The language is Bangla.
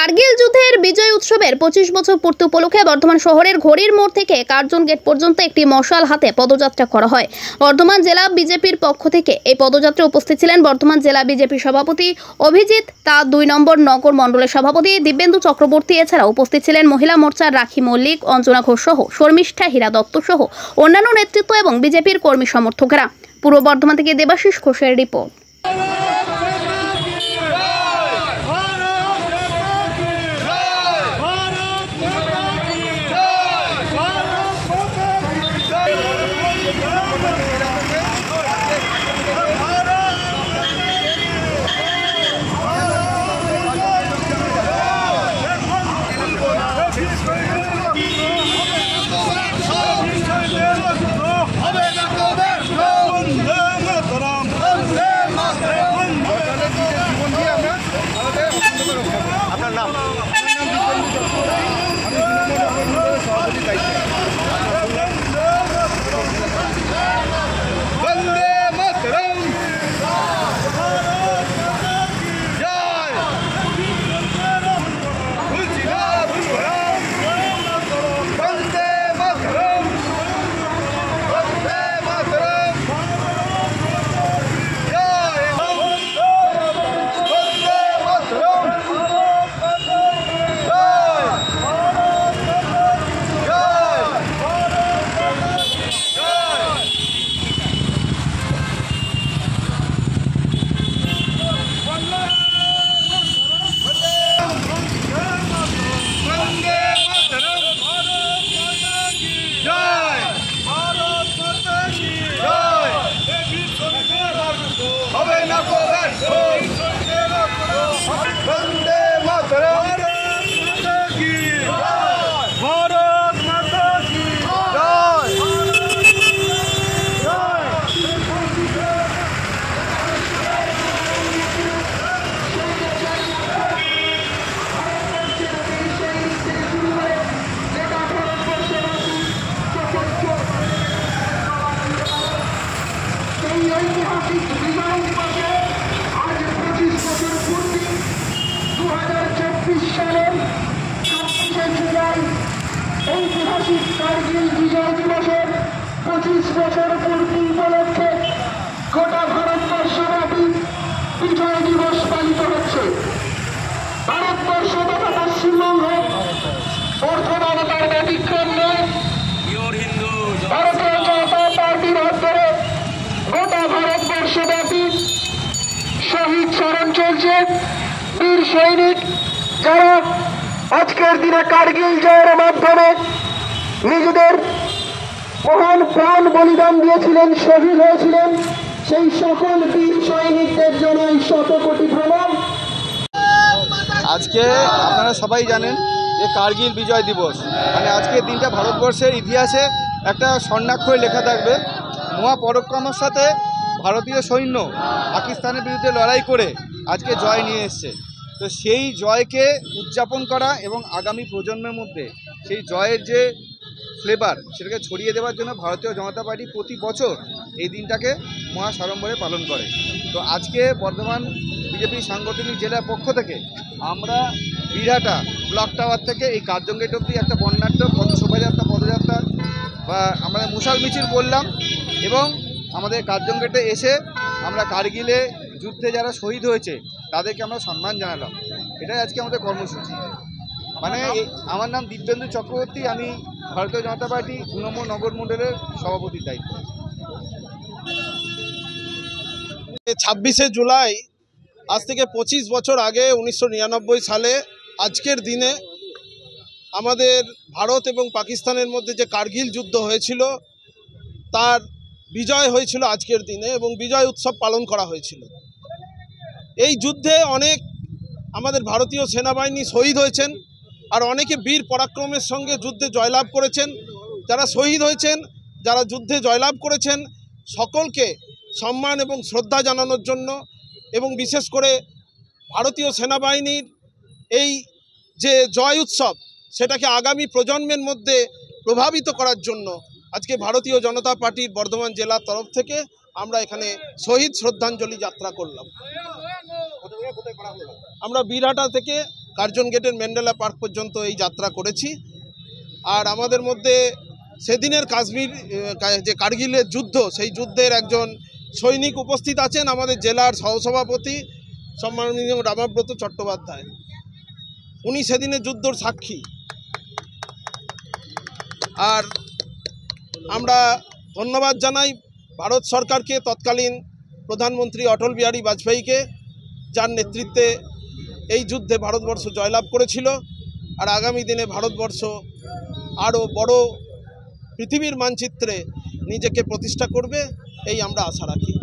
কার্গিল যুদ্ধের বিজয় উৎসবের 25 বছর পূর্তি উপলক্ষে বর্ধমান শহরের ঘড়ির মোড় থেকে কার্জন গেট পর্যন্ত একটি মশাল হাতে পদযাত্রা করা হয়। বর্ধমান জেলা বিজেপির পক্ষ থেকে এই পদযাত্রায় উপস্থিত ছিলেন বর্ধমান জেলা বিজেপি সভাপতি অভিজিৎ, তার 2 নম্বর নগর মণ্ডলের সভাপতি দিব্যেন্দু চক্রবর্তী। এছাড়া উপস্থিত ছিলেন মহিলা মোর্চার রাখি মল্লিক, অঞ্জনা ঘোষ সহ শর্মিষ্ঠা হীরা দত্ত সহ অন্যান্য নেতৃত্ব এবং বিজেপির কর্মী সমর্থকেরা। পূর্ব বর্ধমান থেকে দেবাশিস ঘোষের রিপোর্ট। ঐতিহাসিক বিজয় দিবসে আজ 25 বছর পূর্তি 2024 সালের 26শে জুলাই ঐতিহাসিক কার্গিল বিজয় দিবসের 25 বছর পূর্তি উপলক্ষে গোটা ভারতবর্ষব্যাপী বিজয় দিবস পালিত হচ্ছে। ভারতবর্ষ তথা পশ্চিমবঙ্গ বর্তমান তার ব্যতিক্রম নয়। ভারতীয় জনতা পার্টির হাতে গোটা ভারতবর্ষব্যাপী শহীদ স্মরণ চলছে। বীর সৈনিক যারা আজকের দিনে কার্গিল জয়ের মাধ্যমে নিজেদের মহান প্রাণ বলিদান দিয়েছিলেন, শহীদ হয়েছিলেন, সেই সকল বীর সৈনিকদের জন্য শত কোটি প্রণাম। আজকে আপনারা সবাই জানেন যে কার্গিল বিজয় দিবস, মানে আজকের দিনটা ভারতবর্ষের ইতিহাসে একটা স্বর্ণাক্ষরে লেখা থাকবে। মহাপরাক্রমের সাথে ভারতীয় সৈন্য পাকিস্তানের বিরুদ্ধে লড়াই করে আজকে জয় নিয়ে এসছে। তো সেই জয়কে উদযাপন করা এবং আগামী প্রজন্মের মধ্যে সেই জয়ের যে ফ্লেভার সেটাকে ছড়িয়ে দেওয়ার জন্য ভারতীয় জনতা পার্টি প্রতি বছর এই দিনটাকে মহা সাড়ম্বরে পালন করে। তো আজকে বর্ধমান বিজেপি সাংগঠনিক জেলার পক্ষ থেকে আমরা বিরাটা ব্লক টাওয়ার থেকে এই কার্জন গেট অবধি একটা বর্ণাঢ্য শোভাযাত্রা পদযাত্রা বা আমরা মশাল মিছিল করলাম এবং আমাদের কার্জন গেটে এসে আমরা কার্গিলে যুদ্ধে যারা শহীদ হয়েছে তাদেরকে আমরা সম্মান জানালাম। এটাই আজকে আমাদের কর্মসূচি। মানে আমার নাম দিব্যেন্দু চক্রবর্তী, আমি ভারতীয় জনতা পার্টি 2 নম্বর নগর মণ্ডলের সভাপতির দায়িত্ব। 26শে জুলাই আজ থেকে 25 বছর আগে 1999 সালে আজকের দিনে আমাদের ভারত এবং পাকিস্তানের মধ্যে যে কার্গিল যুদ্ধ হয়েছিল তার বিজয় হয়েছিল আজকের দিনে এবং বিজয় উৎসব পালন করা হয়েছিল। এই যুদ্ধে অনেক আমাদের ভারতীয় সেনাবাহিনী শহীদ হয়েছেন আর অনেকে বীর পরাক্রমের সঙ্গে যুদ্ধে জয়লাভ করেছেন। যারা শহীদ হয়েছেন, যারা যুদ্ধে জয়লাভ করেছেন, সকলকে সম্মান এবং শ্রদ্ধা জানানোর জন্য এবং বিশেষ করে ভারতীয় সেনাবাহিনীর এই যে জয় উৎসব সেটাকে আগামী প্রজন্মের মধ্যে প্রভাবিত করার জন্য আজকে ভারতীয় জনতা পার্টির বর্ধমান জেলার তরফ থেকে আমরা এখানে শহীদ শ্রদ্ধাঞ্জলি যাত্রা করলাম। আমরা বীরহাটা থেকে কার্জন গেটের ম্যান্ডেলা পার্ক পর্যন্ত এই যাত্রা করেছি। আর আমাদের মধ্যে সেদিনের কাশ্মীর যে কার্গিলের যুদ্ধ, সেই যুদ্ধের একজন সৈনিক উপস্থিত আছেন, আমাদের জেলার সহসভাপতি সম্মাননীয় রামাব্রত চট্টোপাধ্যায়। উনি সেদিনের যুদ্ধর সাক্ষী। আর আমরা ধন্যবাদ জানাই ভারত সরকারকে, তৎকালীন প্রধানমন্ত্রী অটল বিহারী বাজপেয়ীকে, যার নেতৃত্বে এই যুদ্ধে ভারতবর্ষ জয়লাভ করেছিল। আর আগামী দিনে ভারতবর্ষ আরও বড় পৃথিবীর মানচিত্রে নিজেকে প্রতিষ্ঠা করবে, এই আমরা আশা রাখি।